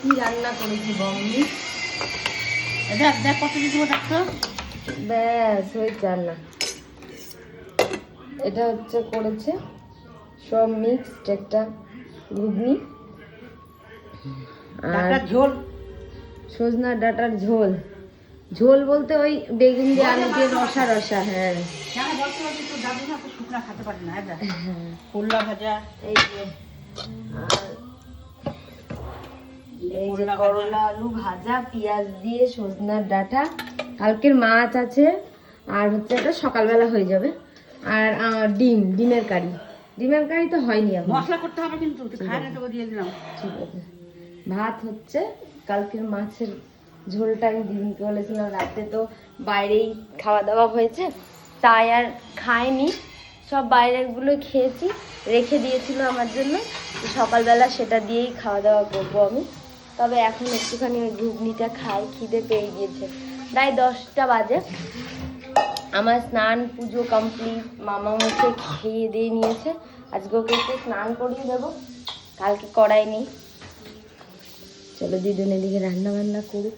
কি রান্না করেছি বম্মি। দেখ দেখ কত কিছু দেখছো, ব্যাস হয়েছে রান্না। এটা হচ্ছে করেছে সব মিক্সড একটা ঘুগনি আর ডাটার ঝোল, সজনা ডাঁটার ঝোল। ঝোল বলতে ওই বেগুন দিয়ে আলু দিয়ে রসা রসা। হ্যাঁ হ্যাঁ বলতে বলতে তো দাদু না তো শুকনা খেতে পারে না। দেখ করলা ভাজা, এই যে আর এই যে করলা আলু ভাজা, পেঁয়াজ দিয়ে সজনার ডাঁটা, কালকের মাছ আছে, আর হচ্ছে এটা সকালবেলা হয়ে যাবে। আর ডিমের কারি। ডিমের কারি তো হয়নি এখন, মশলা করতে হবে কিন্তু, খায় না তো দিয়ে দিলাম। ঠিক আছে। ভাত হচ্ছে কালকের মাছের ঝোলটা আমি দিদিকে বলেছিলাম, রাতে তো বাইরেই খাওয়া দাওয়া হয়েছে তাই আর খাইনি, সব বাইরেরগুলো খেয়েছি, রেখে দিয়েছিল আমার জন্য। তো সকালবেলা সেটা দিয়েই খাওয়া দাওয়া করবো আমি। তবে এখন একটুখানি ওই ঘুগনিটা খাই, খিদে পেয়ে গিয়েছে। প্রায় 10টা বাজে। আমার স্নান পুজো কমপ্লিট, মামা মুখে খেয়ে দিয়ে নিয়েছে। আজকে ওকে একটু স্নান করিয়ে দেবো, কালকে করাইনি। চলো দিদুন এদিকে রান্না বান্না করুক।